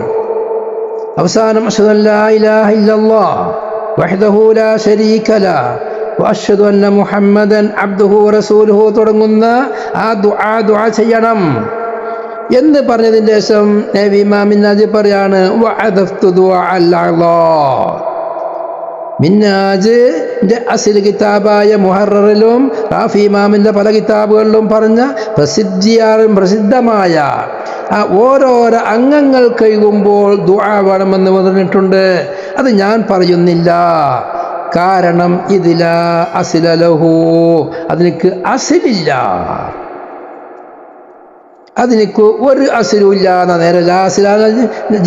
അവസാനം അശ്ഹദു അല്ലാ ഇലാഹ ഇല്ലല്ലാഹ് വഹ്ദഹു ലാ ശരീക ലഹു വഅശ്ഹദു അന്ന മുഹമ്മദൻ അബ്ദുഹു വറസൂലുഹു തുടങ്ങുന്ന ആ ദുആ ചെയ്യണം എന്ന് പറഞ്ഞതിന് ശേഷം നബി ഇമാം മിന്നാജ് പറയാണ് വഅദഫ്തു ദുആഅൽ അഅ്ളാ. മിന്നാജിന്റെ അസ്ൽ കിതാബായ മുഹററിലും റാഫി ഇമാമിന്റെ പല കിതാബുകളിലും പറഞ്ഞ പ്രസിദ്ധമായ ആ ഓരോരോ അംഗങ്ങൾ കഴുകുമ്പോൾ ദുആ വേണമെന്ന് പറഞ്ഞിട്ടുണ്ട്. അത് ഞാൻ പറയുന്നില്ല, കാരണം ഇതില അസ്ലലഹു, അതിനക്ക് അസ്ലില്ല, അതിനക്ക് ഒരു അസ്ലുമില്ല. നേരെ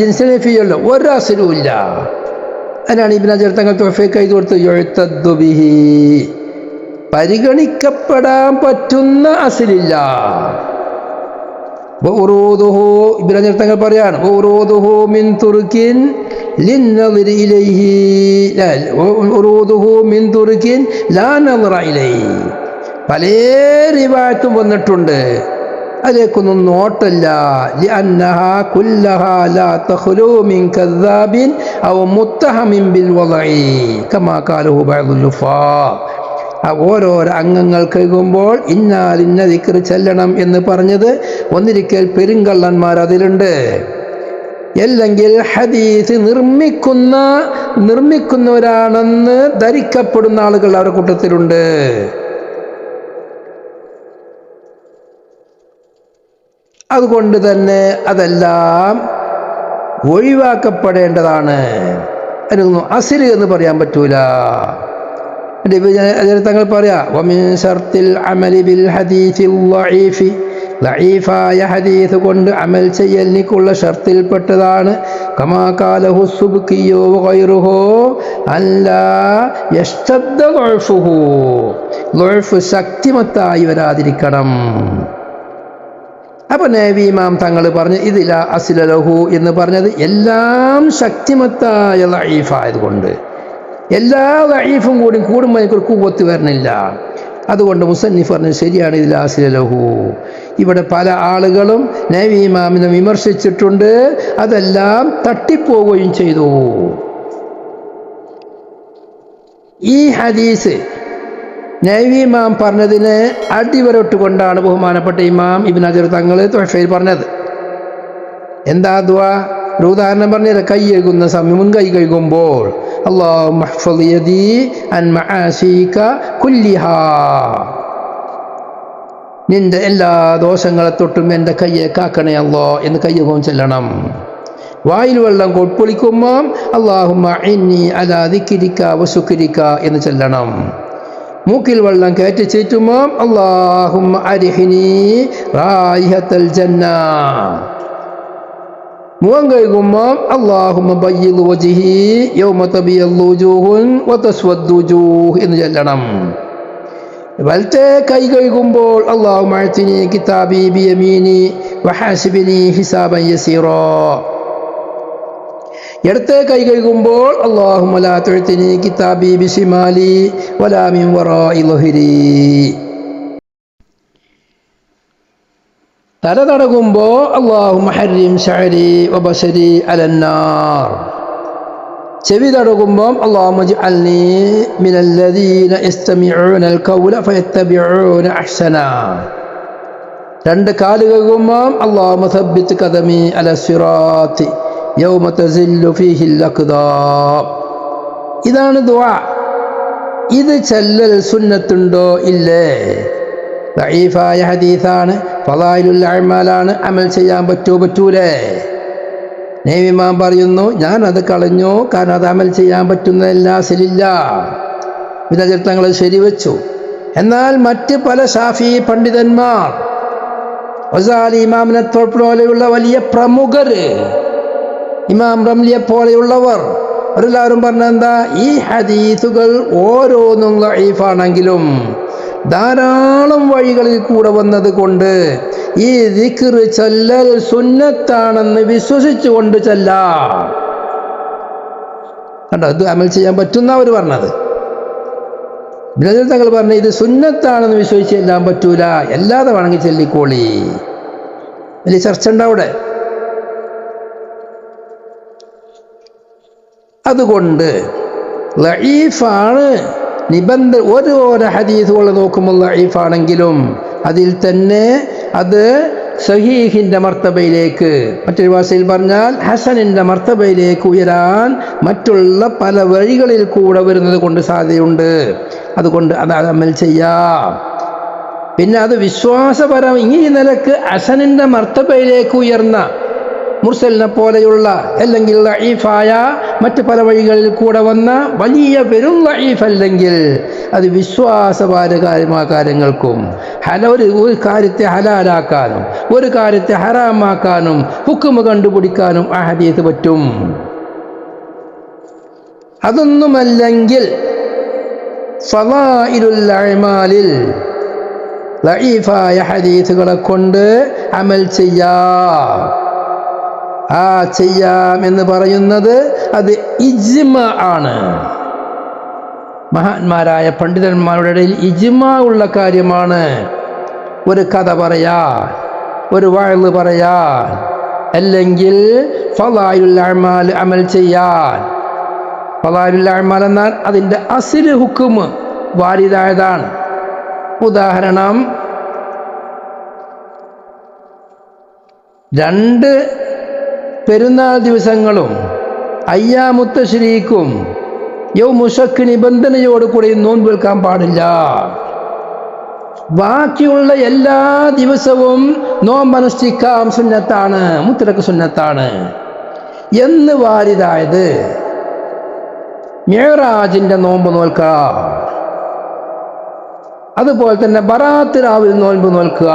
ജിൻസിനെഫിയല്ലോ, ഒരു അസ്ലുമില്ല. അതിനാണ് ഇബ്നു ഹജർ തങ്ങൾ തുഹഫയ്ക്ക് എഴുതി കൊടുത്ത് യുഅ്തദ്ദു ബിഹി, പരിഗണിക്കപ്പെടാൻ പറ്റുന്ന അസ്ലില്ല. വഉറൂദുഹു, ഇബ്നു ഹജർ തങ്ങൾ പറയാണ് വഉറൂദുഹു മിൻ തുർകിൻ ലിന്നളിരി ഇലൈഹി വഉറൂദുഹു മിൻ തുർകിൻ ലാ നളറ ഇലൈഹി. പല റിവായത്തും വന്നിട്ടുണ്ട്, അതിലേക്കൊന്നും നോട്ടല്ല. ലിഅന്നഹാ കുല്ലഹാ ലാ തഖ്ലൂ മിൻ കദ്ദാബിൻ ഔ മുത്തഹമിൻ ബിൽ വളഇ കമാ ഖാലഹു ബഅദുൽ ലുഫാ. ഓരോരോ അംഗങ്ങൾ കഴുകുമ്പോൾ ഇന്ന ദിക്ർ ചെല്ലണം എന്ന് പറഞ്ഞത് ഒന്നിരിക്കൽ പെരുങ്കള്ളന്മാർ അതിലുണ്ട്, അല്ലെങ്കിൽ ഹദീസ് നിർമ്മിക്കുന്നവരാണെന്ന് ധരിക്കപ്പെടുന്ന ആളുകൾ അവരുടെ കൂട്ടത്തിലുണ്ട്. അതുകൊണ്ട് തന്നെ അതെല്ലാം ഒഴിവാക്കപ്പെടേണ്ടതാണ്. അതിനൊന്നും അസ്ല് എന്ന് പറയാൻ പറ്റൂല. തങ്ങൾ പറയാ വമിൻ ശർത്തിൽ അമലി ബിൽ ഹദീസിൽ ളഈഫി, ളഈഫായ ഹദീസ് കൊണ്ട് അമൽ ചെയ്യലിനുള്ള ഷർത്തിൽപ്പെട്ടതാണ് കമാ ഖാലഹു സുബ്കിയോ വഗൈറുഹു അല്ലാ യസ്തദ്ദ ളഅഫുഹു, ളഅഫ് ശക്തിമത്തായി വരാതിരിക്കണം. അപ്പൊ നബി ഇമാം തങ്ങൾ പറഞ്ഞ് ഇതില അസ്ലലഹു എന്ന് പറഞ്ഞത് എല്ലാം ശക്തിമത്തായ ലഈഫായതുകൊണ്ട്, എല്ലാ ലഈഫും കൂടി കൂടുമ്പോൾ എനിക്കൊരു കൂവത്ത് വരണില്ല. അതുകൊണ്ട് മുസന്നിഫ് പറഞ്ഞത് ശരിയാണ്, ഇതില അസ്ലലഹു. ഇവിടെ പല ആളുകളും നബി ഇമാമിനെ വിമർശിച്ചിട്ടുണ്ട്, അതെല്ലാം തട്ടിപ്പോവുകയും ചെയ്തു. ഈ ഹദീസ് നബി ഇമാം പറഞ്ഞതിനെ അടിവരട്ടുകൊണ്ടാണ് ബഹുമാനപ്പെട്ട ഇമാം ഇബ്നു ഹജർ തങ്ങൾ തുഹഫയിൽ പറഞ്ഞത്. എന്താ ദുആ? ഒരു ഉദാഹരണം പറഞ്ഞത്, കൈ കഴുകുന്ന സമയം, മുൻകൈ കഴുകുമ്പോൾ അല്ലാഹുമ്മ ഹ്ഫദ് യദീ അൻ മആസീക കുല്ലിഹാ, നിന്റെ എല്ലാ ദോഷങ്ങളെ തൊട്ടും എൻ്റെ കയ്യെ കാക്കണേ അല്ലാ എന്ന് കയ്യവും ചെല്ലണം. വായിൽ വെള്ളം കൊൾപ്പൊളിക്കുമ്പോൾ അല്ലാഹുമ്മ ഇന്നി അലാ ദിക്രിക വശുക്രിക എന്ന് ചെല്ലണം. മൂക്കിൽ വെള്ളം കയറ്റി ചീറ്റുമ്പോൾ അല്ലാഹുമ്മ അരിഹിനി റായിഹത്തൽ ജന്ന. മുഖം കഴുകുമ്പോൾ അല്ലാഹുമ്മ ബയ്യിദ് വജ്ഹി യൗമ തബിയദ്ദു വജൂഹുൻ വതസ്വദ്ദു വജൂഹ് എന്ന് ചൊല്ലണം. വലത്തെ കൈ കഴുകുമ്പോൾ അല്ലാഹുമ്മ അഅ്തിനി കിതാബി ബിയമീനി വഹാസിബിനി ഹിസാബൻ യസീറാ. ഇടത്തെ കൈ കഴുകുമ്പോൾ അല്ലാഹുമ്മ ലാ തുഅ്തിനി കിതാബി ബിശിമാലി വലാ മിൻ വറാഇ ളഹ്രി. തല തടകുമ്പോൾ അല്ലാഹുമ്മ ഹർരിം ശഅരി വബശരി അലന്നാർ. ചെവി തടകുമ്പോൾ അല്ലാഹുമ്മ ഇജ്അൽനി മിനല്ലദീന യസ്തമിഊനൽ ഖൗല ഫയത്തബിഊന അഹ്സന. രണ്ട് കാല് കഴുകുമ്പോൾ അല്ലാഹുമ്മ സബ്ബിത് ഖദമി അലസ്സിറാത്തി യൗമ തസില്ലു ഫീഹിൽ അഖ്ദാം. ഇതാണ് ദുആ. ഇത് ചെല്ലൽ സുന്നത്തുണ്ടോ? ഇല്ലേ? ദഈഫായ ഹദീസാണ്, ഫളായിലുൽ അഅ്മാലാണ്, അമൽ ചെയ്യാൻ പറ്റൂലേ? നബി ഇമാം പറയുന്നു ഞാൻ അത് കളഞ്ഞു, കാരണം അത് അമൽ ചെയ്യാൻ പറ്റുന്നതല്ല, അസ്ലില്ല. വിദഗ്ധങ്ങൾ ശരിവെച്ചു. എന്നാൽ മറ്റ് പല ശാഫി പണ്ഡിതന്മാർ, ഗസാലി ഇമാമിനെ പോലെയുള്ള വലിയ പ്രമുഖര്, ഇമാം റംലിയെ പോലെയുള്ളവർ അവരെല്ലാവരും പറഞ്ഞെന്താ, ഈ ഹദീസുകൾ ഓരോന്നും ലഈഫാണെങ്കിലും ധാരാളം വഴികളിൽ കൂടെ വന്നത് കൊണ്ട് ഈ ദിക്ർ ചൊല്ലൽ സുന്നത്താണെന്ന് വിശ്വസിച്ചുകൊണ്ട് ചൊല്ലാം. കണ്ടോ, ഇത് അമൽ ചെയ്യാൻ പറ്റുന്ന അവർ പറഞ്ഞത്. തങ്ങൾ പറഞ്ഞു ഇത് സുന്നത്താണെന്ന് വിശ്വസിച്ച് ചെല്ലാൻ പറ്റൂല, അല്ലാതെ വേണമെങ്കിൽ ചെല്ലിക്കോളി. വലിയ ചർച്ച ഉണ്ട് അവിടെ. അതുകൊണ്ട് ലഈഫാണ് ഓരോ ഹദീസുകൾ നോക്കുമ്പോൾ ലഈഫാണെങ്കിലും അതിൽ തന്നെ അത് സഹീഹിന്റെ മർത്തബയിലേക്ക്, മറ്റൊരു ഭാഷയിൽ പറഞ്ഞാൽ ഹസനിന്റെ മർത്തബയിലേക്ക് ഉയരാൻ മറ്റുള്ള പല വഴികളിൽ കൂടെ വരുന്നത് കൊണ്ട് സാധ്യതയുണ്ട്. അതുകൊണ്ട് അത് അമൽ ചെയ്യാം. പിന്നെ അത് വിശ്വാസപരം ഈ നിലക്ക് ഹസനിന്റെ മർത്തബയിലേക്ക് ഉയർന്ന മുർസലിനെ പോലെയുള്ള അല്ലെങ്കിൽ ലഈഫായ മറ്റ് പല വഴികളിൽ കൂടെ വന്ന വലിയ പെരും ലഈഫ് അല്ലെങ്കിൽ അത് വിശ്വാസപരമായ കാര്യങ്ങൾക്കും ഒരു കാര്യത്തെ ഹലാലാക്കാനും ഒരു കാര്യത്തെ ഹറാമാക്കാനും ഹുക്മ് കണ്ടുപിടിക്കാനും ആ ഹദീസ് പറ്റും. അതൊന്നുമല്ലെങ്കിൽ ഫളായിലുൽ അഅ്മാലിൽ ലഈഫായ ഹദീസുകളെ കൊണ്ട് അമൽ ചെയ്യാം. ആ ചെയ്യാം എന്ന് പറയുന്നത് അത് ഇജ്മാ ആണ്. മഹാന്മാരായ പണ്ഡിതന്മാരുടെ ഇടയിൽ ഇജ്മാ ഉള്ള കാര്യമാണ്. ഒരു കഥ പറയാൻ, ഒരു വഅ്ള് പറയാൻ, അല്ലെങ്കിൽ ഫളായിലുൽ അഅ്മാൽ അമൽ ചെയ്യാൻ. ഫളായിലുൽ അഅ്മാൽ എന്നാൽ അതിൻ്റെ അസ്ൽ ഹുക്മ് വാരിദായതാണ്. ഉദാഹരണം, 2 പെരുന്നാൾ ദിവസങ്ങളും അയ്യാമുത്ത ശരീക്കും യൗമുശക്ക് നിബന്ധനയോടുകൂടി നോമ്പ് വെക്കാൻ പാടില്ല. ബാക്കിയുള്ള എല്ലാ ദിവസവും നോമ്പനുഷ്ഠിക്കാം, സുന്നത്താണ്, മുത്തലക്ക് സുന്നത്താണ് എന്ന് വാരിദായത് മിഅ്റാജിന്റെ നോമ്പ് നോൽക്കുക. അതുപോലെ തന്നെ ബറാത്ത് രാവിൽ നോമ്പ് നോൽക്കുക.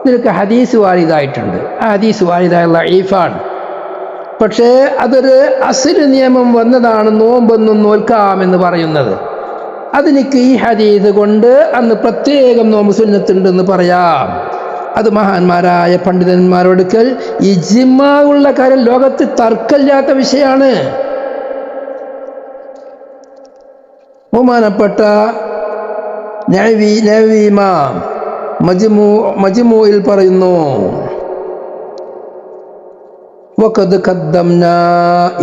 ഇതിലൊക്കെ ഹദീസ് വാരിദായിട്ടുണ്ട്. ആ ഹദീസ് വാരിദായ ലഈഫാണ്. പക്ഷേ അതൊരു അസ്ൽ നിയമം വന്നതാണ് നോമ്പൊന്നും നോൽക്കാമെന്ന് പറയുന്നത്. അതെനിക്ക് ഈ ഹദീസ് കൊണ്ട് അന്ന് പ്രത്യേകം നോമ്പ് സുന്നത്തുണ്ടെന്ന് പറയാം. അത് മഹാന്മാരായ പണ്ഡിതന്മാരോടുക്കൽ ഇജ്മാ ഉള്ള കാര്യം, ലോകത്ത് തർക്കമില്ലാത്ത വിഷയമാണ്. ബഹുമാനപ്പെട്ട നവവി ഇമാം മജ്മൂഇൽ പറയുന്നു, وقد قدمنا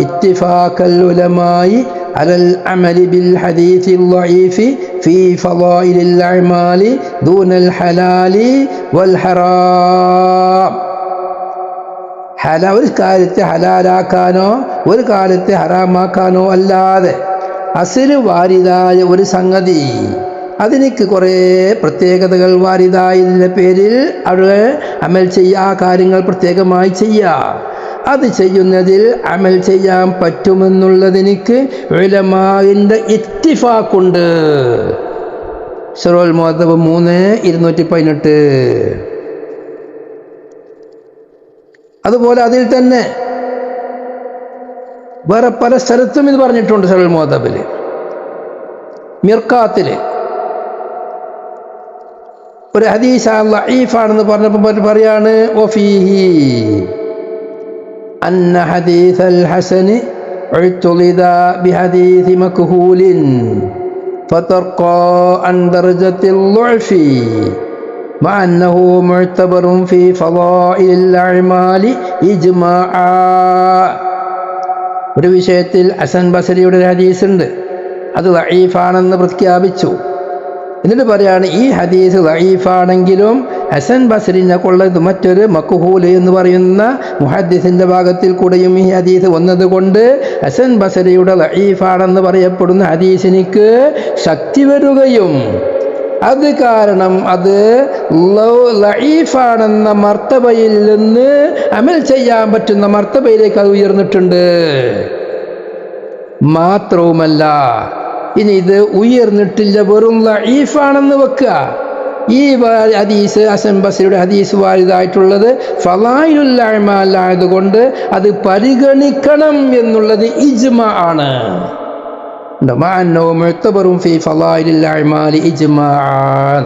اتفاق العلماء على العمل بالحديث الضعيف في فضائل الأعمال دون الحلال والحرام. ഒരു കാര്യത്തെ ഹലാലാക്കാനോ ഒരു കാര്യത്തെ ഹറാമാക്കാനോ അല്ലാതെ അസ്ല് വാരിദായ ഒരു സംഗതി, അതിനേക്ക് കുറേ പ്രത്യേകതകൾ വാരിദായതിൻ്റെ പേരിൽ അവിടെ അമൽ ചെയ്യുക, ആ കാര്യങ്ങൾ പ്രത്യേകമായി ചെയ്യുക. അത് ചെയ്യുന്നതിൽ അമൽ ചെയ്യാൻ പറ്റുമെന്നുള്ളതിനിക്ക് ഉലമാഇന്റെ ഇത്തിഫാഖുണ്ട്. ശറഹുൽ മുഹദ്ദബ് 3/218. അതുപോലെ അതിൽ തന്നെ വേറെ പല സ്ഥലത്തും ഇത് പറഞ്ഞിട്ടുണ്ട്. ശറഹുൽ മുഹദ്ദബിൽ, മിർഖാത്തിൽ ഒരു ഹദീസ് ലഈഫാണെന്ന് പറഞ്ഞപ്പോൾ പറയാണ്, വഫീഹി അന്ന ഹദീസൽ ഹസനി ഉഅ്തുലിദ ബിഹദീസി മക്ഹൂലിൻ ഫതർഖാ അൻ ദർജത്തിൽ ളുഅഫി മഅ അന്നഹു മുഅ്തബറുൻ ഫീ ഫളായിലിൽ അഅ്മാലി ഇജ്മാഅ. ഒരു വിഷയത്തിൽ ഹസൻ ബസരിയുടെ ഒരു ഹദീസ് ഉണ്ട്, അത് ലഈഫാണെന്ന് പ്രഖ്യാപിച്ചു. എന്നിട്ട് പറയാണ്, ഈ ഹദീസ് ലഈഫാണെങ്കിലും ഹസൻ ബസരിനെ കൊള്ളത് മറ്റൊരു മക്ഹൂല് എന്ന് പറയുന്ന മുഹദ്ദിസിന്റെ ഭാഗത്തിൽ കൂടെയും ഈ ഹദീസ് വന്നതുകൊണ്ട് ഹസൻ ബസരിയുടെ ലഈഫാണെന്ന് പറയപ്പെടുന്ന ഹദീസിനിക്ക് ശക്തി വരികയും അത് കാരണം അത് ലഈഫാണെന്ന മർത്തബയിൽ നിന്ന് അമൽ ചെയ്യാൻ പറ്റുന്ന മർത്തബയിലേക്ക് അത് ഉയർന്നിട്ടുണ്ട്. മാത്രവുമല്ല, ഇനി ഇത് ഉയർന്നിട്ടില്ല, വെറും ലഈഫാണെന്ന് വെക്കുക, ഈ ഹദീസ് ഹസൻ ബസ്രിയുടെ ഹദീസ് വാരിതായിട്ടുള്ളത് ഫളായിലുൽ അഅ്മാൽ ആയതുകൊണ്ട് അത് പരിഗണിക്കണം എന്നുള്ളത് ഇജ്മാ ആണ്. മഅന്നഹു മുഅ്തബറുൻ ഫീ ഫളായിലിൽ അഅ്മാൽ ഇജ്മാഅൻ.